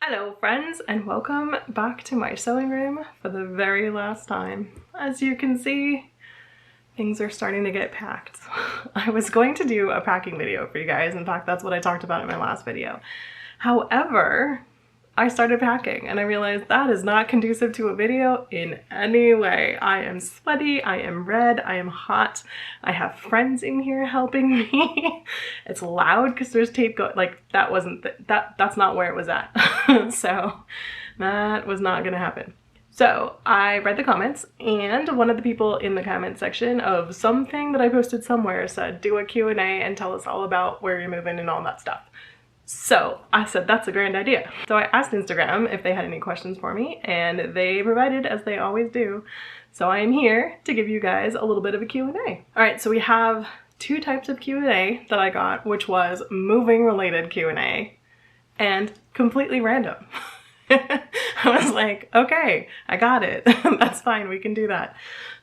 Hello friends, and welcome back to my sewing room for the very last time. As you can see, things are starting to get packed. I was going to do a packing video for you guys. In fact, that's what I talked about in my last video. However, I started packing and I realized that is not conducive to a video in any way. I am sweaty, I am red, I am hot. I have friends in here helping me. It's loud because there's tape going, like that's not where it was at. So that was not gonna happen. So I read the comments, and one of the people in the comment section of something that I posted somewhere said, do a Q&A and tell us all about where you're moving and all that stuff. So I said, that's a grand idea. So I asked Instagram if they had any questions for me, and they provided, as they always do. So I am here to give you guys a little bit of a Q&A. All right, so we have two types of Q&A that I got, which was moving related Q&A and completely random. I was like, okay, I got it. That's fine, we can do that.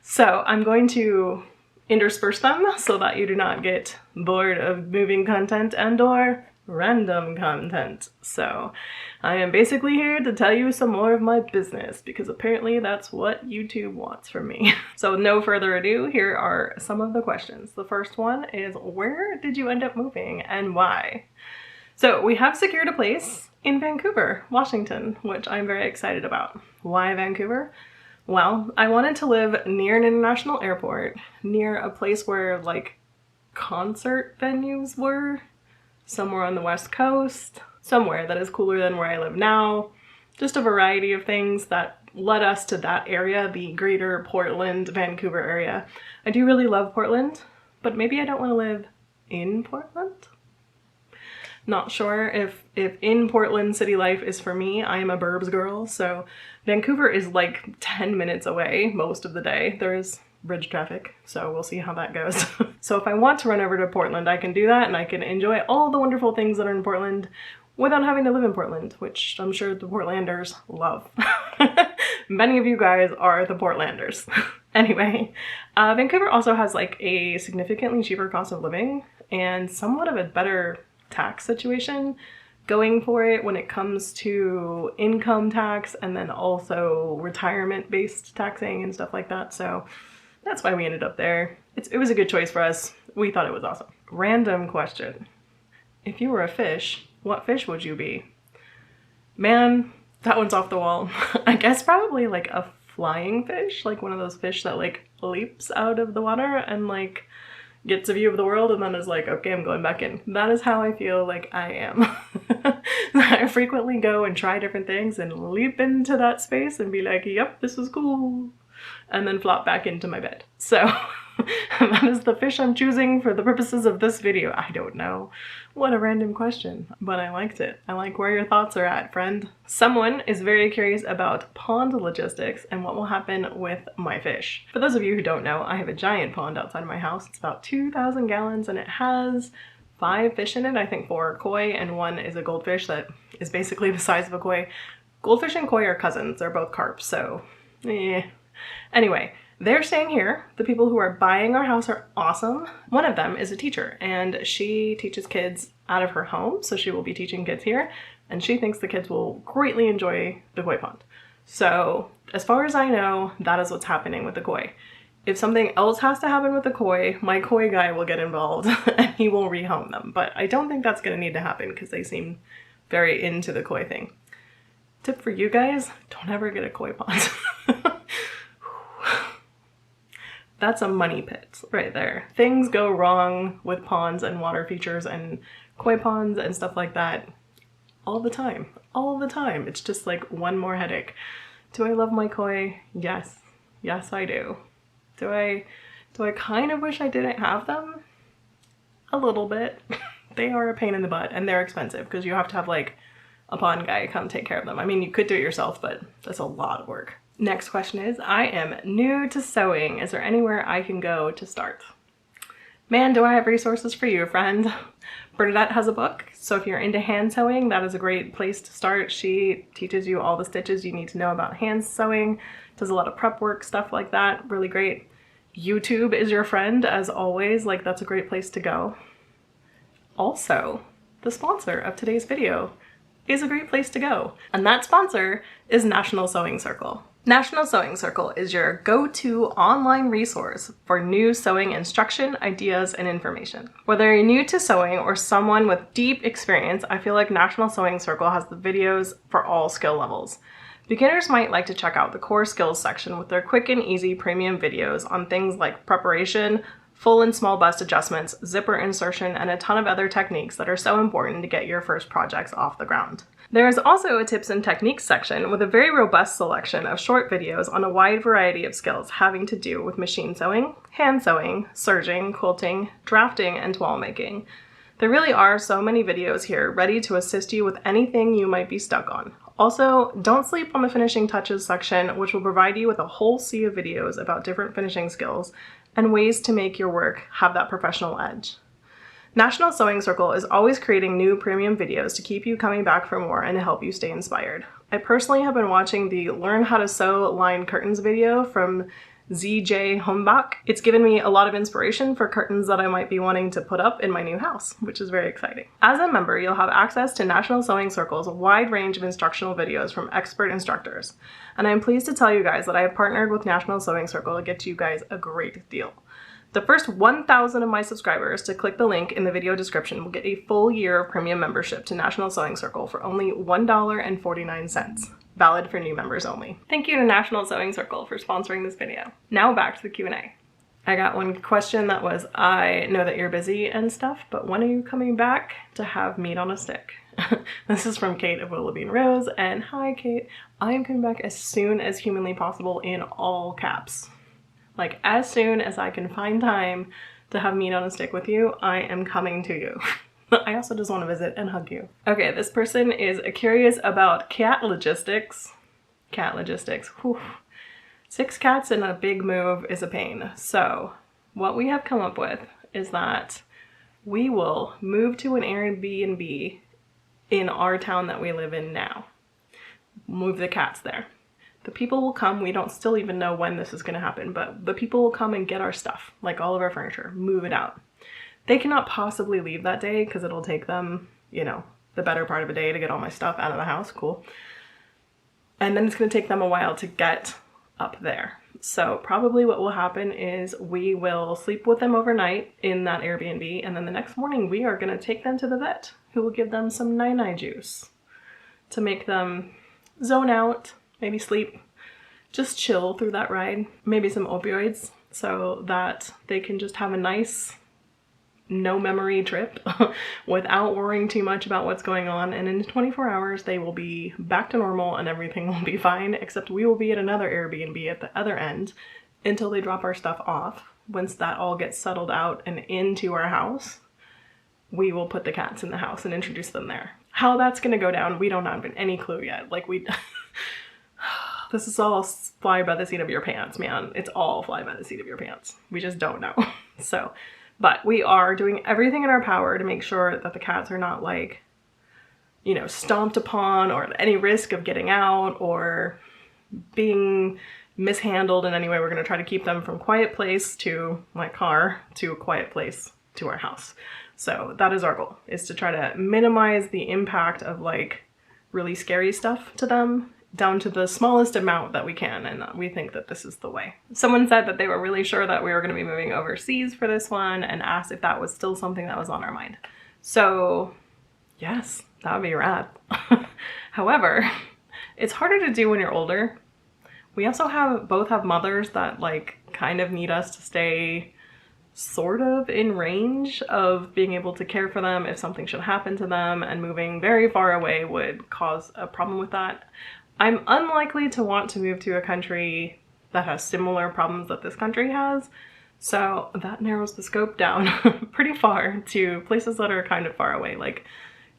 So I'm going to intersperse them so that you do not get bored of moving content and/or random content. So I am basically here to tell you some more of my business because apparently that's what YouTube wants from me. So no further ado, here are some of the questions. The first one is, where did you end up moving and why? So we have secured a place in Vancouver, Washington, which I'm very excited about. Why Vancouver? Well, I wanted to live near an international airport, near a place where like concert venues were, somewhere on the West Coast, somewhere that is cooler than where I live now. Just a variety of things that led us to that area, the greater Portland, Vancouver area. I do really love Portland, but maybe I don't want to live in Portland. Not sure if in Portland city life is for me. I am a burbs girl, so Vancouver is like 10 minutes away most of the day. There is bridge traffic, so we'll see how that goes. So if I want to run over to Portland, I can do that and I can enjoy all the wonderful things that are in Portland without having to live in Portland, which I'm sure the Portlanders love. Many of you guys are the Portlanders. Anyway, Vancouver also has like a significantly cheaper cost of living and somewhat of a better tax situation going for it when it comes to income tax and then also retirement-based taxing and stuff like that. So that's why we ended up there. It was a good choice for us. We thought it was awesome. Random question. If you were a fish, what fish would you be? Man, that one's off the wall. I guess probably like a flying fish, like one of those fish that like leaps out of the water and like gets a view of the world and then is like, okay, I'm going back in. That is how I feel like I am. I frequently go and try different things and leap into that space and be like, yep, this was cool, and then flop back into my bed. So that is the fish I'm choosing for the purposes of this video. I don't know. What a random question, but I liked it. I like where your thoughts are at, friend. Someone is very curious about pond logistics and what will happen with my fish. For those of you who don't know, I have a giant pond outside of my house. It's about 2,000 gallons and it has 5 fish in it. I think 4 are koi and 1 is a goldfish that is basically the size of a koi. Goldfish and koi are cousins. They're both carp, so Anyway, they're staying here. The people who are buying our house are awesome. One of them is a teacher and she teaches kids out of her home, so she will be teaching kids here, and she thinks the kids will greatly enjoy the koi pond. So as far as I know, that is what's happening with the koi. If something else has to happen with the koi, my koi guy will get involved and he will rehome them, but I don't think that's going to need to happen because they seem very into the koi thing. Tip for you guys, don't ever get a koi pond. That's a money pit right there. Things go wrong with ponds and water features and koi ponds and stuff like that all the time. All the time. It's just like one more headache. Do I love my koi? Yes. Yes, I do. Do I kind of wish I didn't have them? A little bit. They are a pain in the butt and they're expensive because you have to have like a pond guy come take care of them. I mean, you could do it yourself, but that's a lot of work. Next question is, I am new to sewing. Is there anywhere I can go to start? Man, do I have resources for you, friend. Bernadette has a book, so if you're into hand sewing, that is a great place to start. She teaches you all the stitches you need to know about hand sewing, does a lot of prep work, stuff like that, really great. YouTube is your friend, as always, like that's a great place to go. Also, the sponsor of today's video, is a great place to go. And that sponsor is National Sewing Circle. National Sewing Circle is your go-to online resource for new sewing instruction, ideas, and information. Whether you're new to sewing or someone with deep experience, I feel like National Sewing Circle has the videos for all skill levels. Beginners might like to check out the core skills section with their quick and easy premium videos on things like preparation, full and small bust adjustments, zipper insertion, and a ton of other techniques that are so important to get your first projects off the ground. There is also a tips and techniques section with a very robust selection of short videos on a wide variety of skills having to do with machine sewing, hand sewing, serging, quilting, drafting, and toile making. There really are so many videos here ready to assist you with anything you might be stuck on. Also, don't sleep on the finishing touches section, which will provide you with a whole sea of videos about different finishing skills and ways to make your work have that professional edge. National Sewing Circle is always creating new premium videos to keep you coming back for more and to help you stay inspired. I personally have been watching the Learn How to Sew Lined Curtains video from ZJ Humbach. It's given me a lot of inspiration for curtains that I might be wanting to put up in my new house, which is very exciting. As a member, you'll have access to National Sewing Circle's wide range of instructional videos from expert instructors. And I'm pleased to tell you guys that I have partnered with National Sewing Circle to get you guys a great deal. The first 1,000 of my subscribers to click the link in the video description will get a full year of premium membership to National Sewing Circle for only $1.49, valid for new members only. Thank you to National Sewing Circle for sponsoring this video. Now back to the Q&A. I got one question that was, I know that you're busy and stuff, but when are you coming back to have meat on a stick? This is from Kate of Willoughby Rose, and hi Kate, I am coming back as soon as humanly possible in all caps. Like, as soon as I can find time to have meat on a stick with you, I am coming to you. I also just want to visit and hug you. Okay, this person is curious about cat logistics. Cat logistics. Whew. 6 cats in a big move is a pain. So, what we have come up with is that we will move to an Airbnb in our town that we live in now. Move the cats there. The people will come, we don't still even know when this is going to happen, but the people will come and get our stuff, like all of our furniture, move it out. They cannot possibly leave that day because it'll take them, you know, the better part of a day to get all my stuff out of the house. Cool. And then it's going to take them a while to get up there. So probably what will happen is we will sleep with them overnight in that Airbnb, and then the next morning we are going to take them to the vet, who will give them some nai juice to make them zone out, maybe sleep, just chill through that ride. Maybe some opioids so that they can just have a nice, no memory trip without worrying too much about what's going on. And in 24 hours, they will be back to normal and everything will be fine, except we will be at another Airbnb at the other end until they drop our stuff off. Once that all gets settled out and into our house, we will put the cats in the house and introduce them there. How that's gonna go down, we don't have any clue yet. Like, this is all fly by the seat of your pants, man. It's all fly by the seat of your pants. We just don't know. So, but we are doing everything in our power to make sure that the cats are not, like, you know, stomped upon or at any risk of getting out or being mishandled in any way. We're going to try to keep them from quiet place to my car to a quiet place to our house. So that is our goal, is to try to minimize the impact of, like, really scary stuff to them down to the smallest amount that we can, and we think that this is the way. Someone said that they were really sure that we were going to be moving overseas for this one and asked if that was still something that was on our mind. So yes, that would be rad. However, it's harder to do when you're older. We also both have mothers that, like, kind of need us to stay sort of in range of being able to care for them if something should happen to them, and moving very far away would cause a problem with that. I'm unlikely to want to move to a country that has similar problems that this country has, so that narrows the scope down pretty far to places that are kind of far away. Like,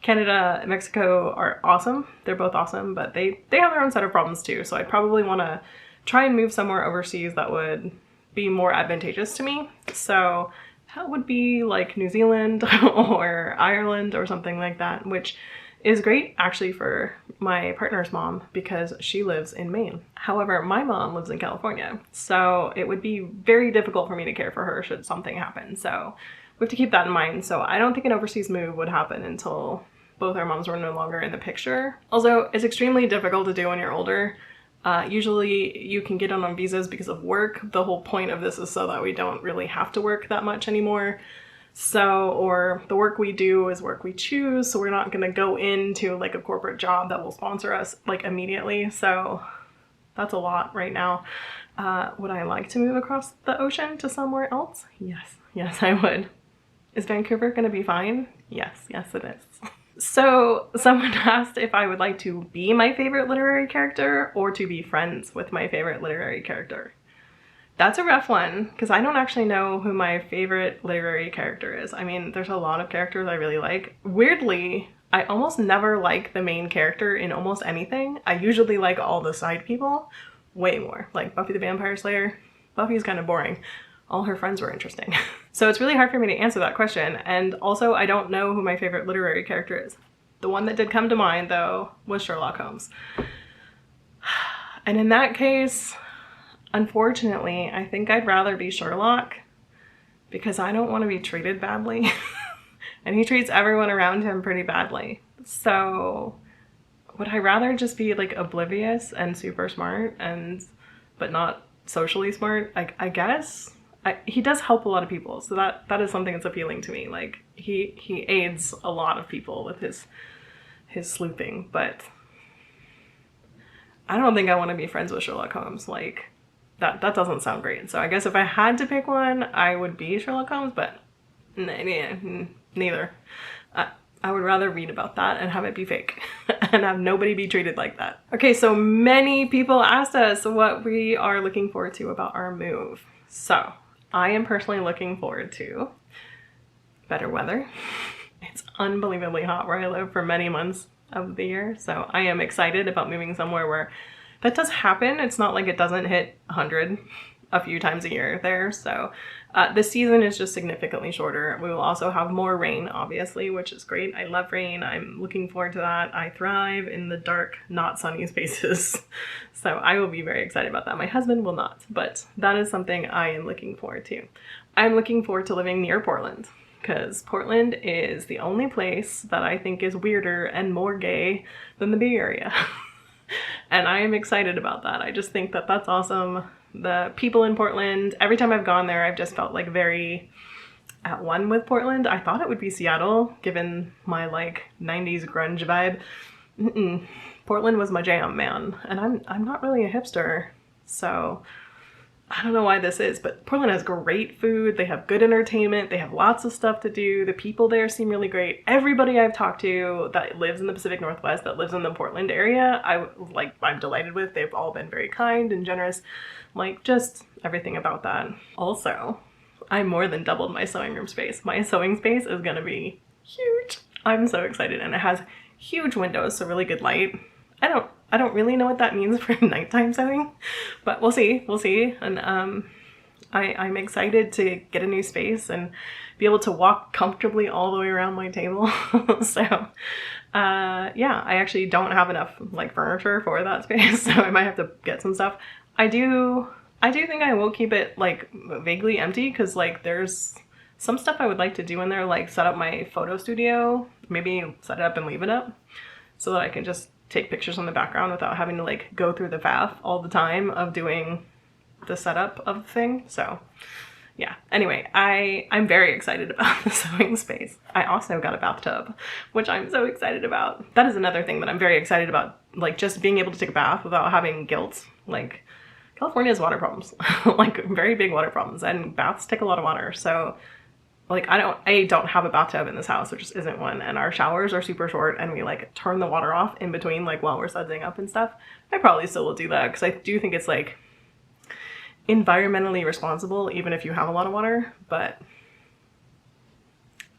Canada and Mexico are awesome. They're both awesome, but they have their own set of problems too, so I'd probably want to try and move somewhere overseas that would be more advantageous to me. So that would be like New Zealand or Ireland or something like that, which is great actually for my partner's mom because she lives in Maine. However, my mom lives in California, so it would be very difficult for me to care for her should something happen. So we have to keep that in mind. So I don't think an overseas move would happen until both our moms were no longer in the picture. Also, it's extremely difficult to do when you're older. Usually you can get on visas because of work. The whole point of this is so that we don't really have to work that much anymore. So, or the work we do is work we choose, so we're not gonna go into like a corporate job that will sponsor us like immediately. So that's a lot right now. Would I like to move across the ocean to somewhere else? Yes, I would. Is Vancouver gonna be fine? Yes, it is. So someone asked if I would like to be my favorite literary character or to be friends with my favorite literary character. That's a rough one because I don't actually know who my favorite literary character is. I mean, there's a lot of characters I really like. Weirdly, I almost never like the main character in almost anything. I usually like all the side people way more. Like Buffy the Vampire Slayer. Buffy's kind of boring. All her friends were interesting. So it's really hard for me to answer that question. And also, I don't know who my favorite literary character is. The one that did come to mind, though, was Sherlock Holmes. And in that case, unfortunately, I think I'd rather be Sherlock because I don't want to be treated badly. And he treats everyone around him pretty badly. So would I rather just be like oblivious and super smart but not socially smart? I guess. He does help a lot of people, so that is something that's appealing to me. Like he aids a lot of people with his sleuthing, but I don't think I want to be friends with Sherlock Holmes. Like that doesn't sound great. So I guess if I had to pick one, I would be Sherlock Holmes, but neither. I would rather read about that and have it be fake and have nobody be treated like that. Okay, so many people asked us what we are looking forward to about our move. So I am personally looking forward to better weather. It's unbelievably hot where I live for many months of the year. So I am excited about moving somewhere where that does happen. It's not like it doesn't hit 100 a few times a year there. So this season is just significantly shorter. We will also have more rain, obviously, which is great. I love rain. I'm looking forward to that. I thrive in the dark, not sunny spaces. So I will be very excited about that. My husband will not, but that is something I am looking forward to. I'm looking forward to living near Portland because Portland is the only place that I think is weirder and more gay than the Bay Area. And I am excited about that. I just think that that's awesome. The people in Portland, every time I've gone there, I've just felt like very at one with Portland. I thought it would be Seattle, given my like 90s grunge vibe. Portland was my jam, man. And I'm not really a hipster, so I don't know why this is, but Portland has great food. They have good entertainment. They have lots of stuff to do. The people there seem really great. Everybody I've talked to that lives in the Pacific Northwest, that lives in the Portland area, I'm delighted with. They've all been very kind and generous. Like just everything about that. Also, I more than doubled my sewing room space. My sewing space is gonna be huge. I'm so excited, and it has huge windows, so really good light. I don't really know what that means for nighttime sewing, but we'll see. And I'm excited to get a new space and be able to walk comfortably all the way around my table. So yeah, I actually don't have enough like furniture for that space, so I might have to get some stuff. I do think I will keep it like vaguely empty because like there's some stuff I would like to do in there, like set up my photo studio, maybe set it up and leave it up so that I can just take pictures in the background without having to like go through the faff all the time of doing the setup of the thing. So yeah, anyway, I'm very excited about the sewing space. I also got a bathtub, which I'm so excited about. That is another thing that I'm very excited about, like just being able to take a bath without having guilt. Like California has water problems, like very big water problems, and baths take a lot of water. So like I don't have a bathtub in this house, there just isn't one, and our showers are super short and we like turn the water off in between like while we're sudsing up and stuff. I probably still will do that because I do think it's like environmentally responsible even if you have a lot of water, but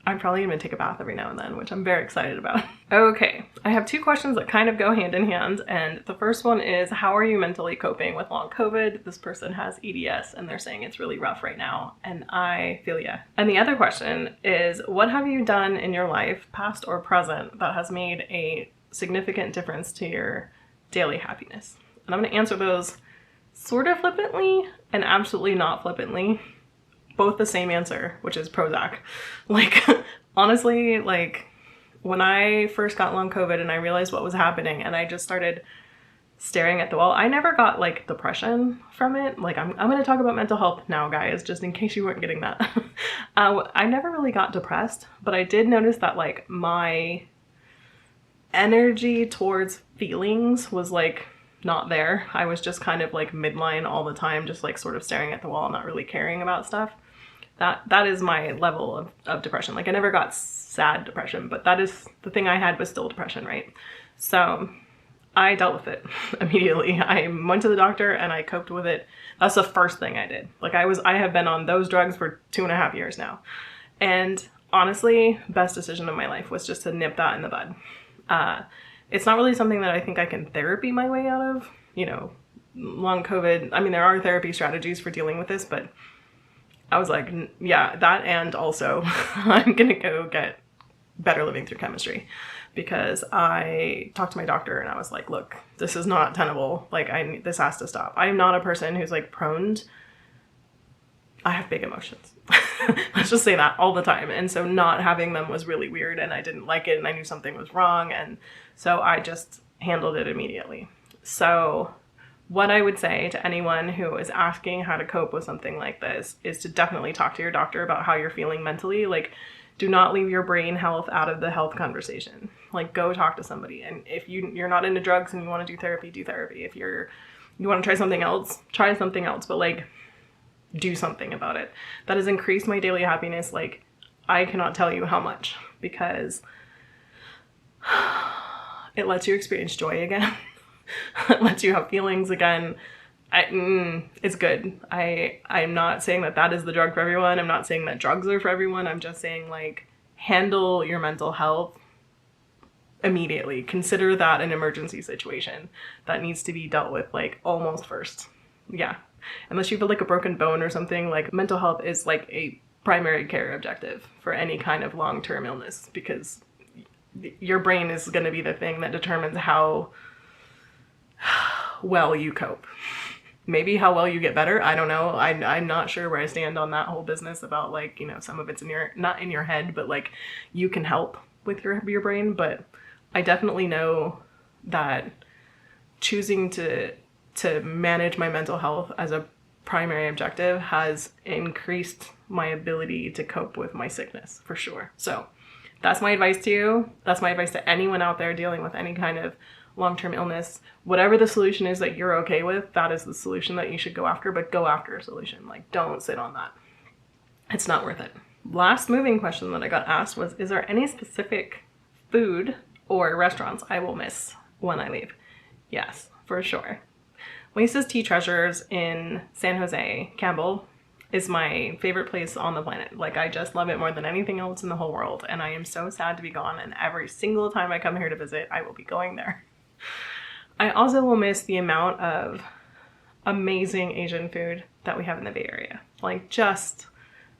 I'm probably gonna take a bath every now and then, which I'm very excited about. Okay, I have two questions that kind of go hand in hand, and the first one is, how are you mentally coping with long COVID? This person has EDS and they're saying it's really rough right now, and I feel ya. And the other question is, what have you done in your life, past or present, that has made a significant difference to your daily happiness? And I'm gonna answer those sort of flippantly and absolutely not flippantly. Both the same answer, which is Prozac. Like, honestly, like, when I first got long COVID and I realized what was happening and I just started staring at the wall, I never got like depression from it. Like I'm going to talk about mental health now, guys, just in case you weren't getting that. I never really got depressed, but I did notice that like my energy towards feelings was like not there. I was just kind of like midline all the time, just like sort of staring at the wall, not really caring about stuff. That is my level of depression. Like I never got sad depression, but that is the thing I had was still depression, right? So I dealt with it immediately. I went to the doctor and I coped with it. That's the first thing I did. Like I have been on those drugs for 2.5 years now. And honestly, best decision of my life was just to nip that in the bud. It's not really something that I think I can therapy my way out of, you know, long COVID. I mean, there are therapy strategies for dealing with this, but I was like, yeah, that, and also I'm going to go get better living through chemistry, because I talked to my doctor and I was like, look, this is not tenable. Like this has to stop. I'm not a person who's like I have big emotions. Let's just say that all the time. And so not having them was really weird and I didn't like it and I knew something was wrong. And so I just handled it immediately. So what I would say to anyone who is asking how to cope with something like this is to definitely talk to your doctor about how you're feeling mentally. Like, do not leave your brain health out of the health conversation. Like, go talk to somebody. And if you're not into drugs and you want to do therapy, do therapy. If you want to try something else, try something else. But like, do something about it. That has increased my daily happiness. Like, I cannot tell you how much, because it lets you experience joy again. It lets you have feelings again. It's good. I'm not saying that is the drug for everyone. I'm not saying that drugs are for everyone. I'm just saying, like, handle your mental health immediately. Consider that an emergency situation that needs to be dealt with, like, almost first. Yeah. Unless you feel like a broken bone or something, like, mental health is like a primary care objective for any kind of long-term illness, because your brain is going to be the thing that determines how well you cope. Maybe how well you get better. I don't know. I'm not sure where I stand on that whole business about, like, you know, some of it's not in your head, but like you can help with your brain. But I definitely know that choosing to manage my mental health as a primary objective has increased my ability to cope with my sickness, for sure. So that's my advice to you. That's my advice to anyone out there dealing with any kind of long-term illness. Whatever the solution is that you're okay with, that is the solution that you should go after, but go after a solution. Like, don't sit on that. It's not worth it. Last moving question that I got asked was, is there any specific food or restaurants I will miss when I leave? Yes, for sure. Lisa's Tea Treasures in San Jose, Campbell, is my favorite place on the planet. Like, I just love it more than anything else in the whole world. And I am so sad to be gone. And every single time I come here to visit, I will be going there. I also will miss the amount of amazing Asian food that we have in the Bay Area. Like, just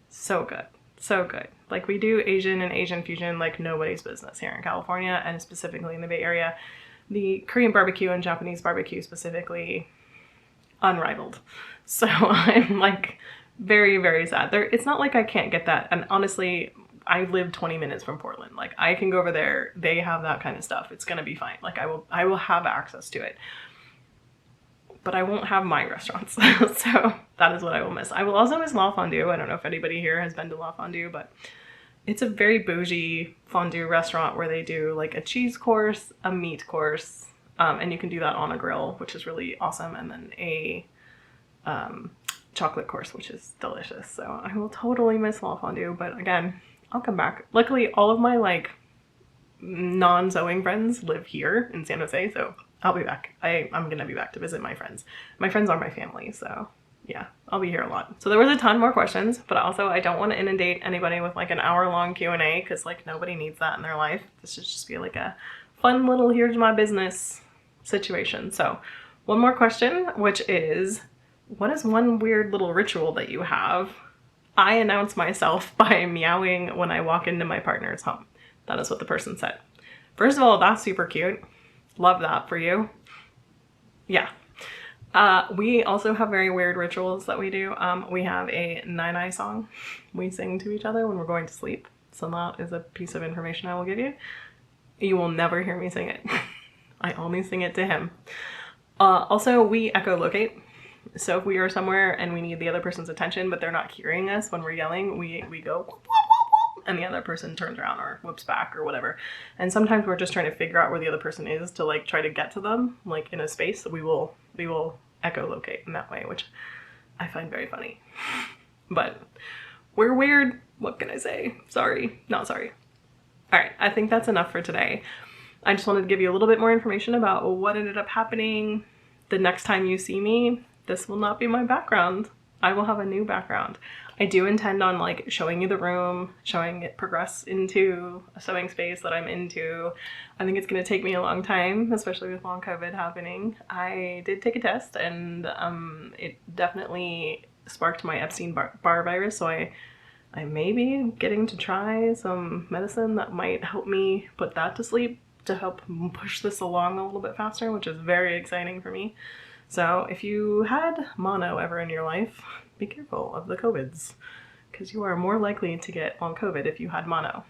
so good. So good. Like, we do Asian and Asian fusion like nobody's business here in California, and specifically in the Bay Area. The Korean barbecue and Japanese barbecue specifically, unrivaled. So I'm like very, very sad. It's not like I can't get that. And honestly, I live 20 minutes from Portland. Like, I can go over there. They have that kind of stuff. It's gonna be fine. Like, I will have access to it. But I won't have my restaurants. So that is what I will miss. I will also miss La Fondue. I don't know if anybody here has been to La Fondue, but it's a very bougie fondue restaurant where they do like a cheese course, a meat course, and you can do that on a grill, which is really awesome, and then a chocolate course, which is delicious. So I will totally miss La Fondue, but again, I'll come back. Luckily, all of my like non-sewing friends live here in San Jose, so I'll be back. I'm gonna be back to visit my friends. My friends are my family, so yeah, I'll be here a lot. So there was a ton more questions, but also I don't want to inundate anybody with like an hour-long Q&A, because like nobody needs that in their life. This should just be like a fun little here's my business situation. So one more question, which is, what is one weird little ritual that you have? I announce myself by meowing when I walk into my partner's home. That is what the person said. First of all, that's super cute. Love that for you. Yeah. We also have very weird rituals that we do. We have a nine-eye song we sing to each other when we're going to sleep. So that is a piece of information I will give you. You will never hear me sing it. I only sing it to him. Also, we echolocate. So if we are somewhere and we need the other person's attention, but they're not hearing us when we're yelling, we go whoop, whoop, whoop, and the other person turns around or whoops back or whatever. And sometimes we're just trying to figure out where the other person is to like try to get to them, like in a space. We will echolocate in that way, which I find very funny. But we're weird. What can I say? Sorry, not sorry. All right, I think that's enough for today. I just wanted to give you a little bit more information about what ended up happening. The next time you see me, this will not be my background. I will have a new background. I do intend on like showing you the room, showing it progress into a sewing space that I'm into. I think it's gonna take me a long time, especially with long COVID happening. I did take a test and it definitely sparked my Epstein-Barr virus, so I may be getting to try some medicine that might help me put that to sleep to help push this along a little bit faster, which is very exciting for me. So if you had mono ever in your life, be careful of the COVIDs, because you are more likely to get long COVID if you had mono.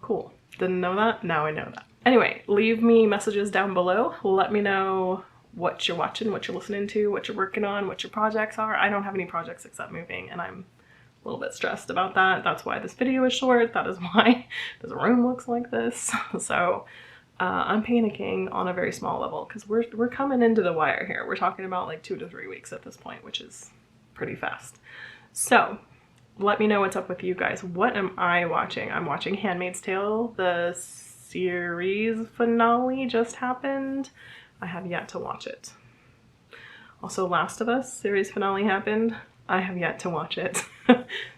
Cool. Didn't know that? Now I know that. Anyway, leave me messages down below. Let me know what you're watching, what you're listening to, what you're working on, what your projects are. I don't have any projects except moving, and I'm a little bit stressed about that. That's why this video is short. That is why this room looks like this. So I'm panicking on a very small level because we're coming into the wire here. We're talking about like 2 to 3 weeks at this point, which is pretty fast. So let me know what's up with you guys. What am I watching? I'm watching Handmaid's Tale. The series finale just happened. I have yet to watch it. Also, Last of Us series finale happened. I have yet to watch it.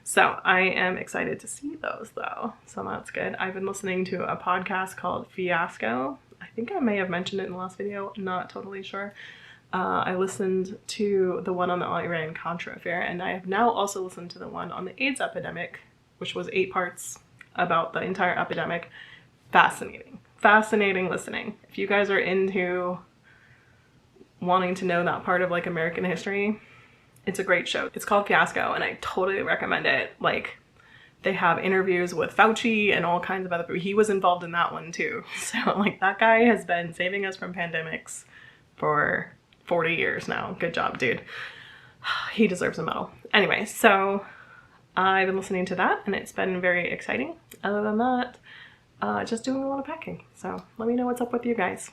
So I am excited to see those though. So that's good. I've been listening to a podcast called Fiasco. I think I may have mentioned it in the last video. I'm not totally sure. I listened to the one on the Iran-Contra affair, and I have now also listened to the one on the AIDS epidemic, which was 8 parts about the entire epidemic. Fascinating. Fascinating listening. If you guys are into wanting to know that part of like American history, it's a great show. It's called Fiasco, and I totally recommend it. Like, they have interviews with Fauci and all kinds of other people. He was involved in that one too. So like, that guy has been saving us from pandemics for 40 years now. Good job, dude. He deserves a medal. Anyway, so I've been listening to that and it's been very exciting. Other than that, just doing a lot of packing. So let me know what's up with you guys.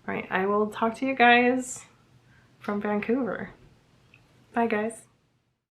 All right, I will talk to you guys from Vancouver. Bye guys.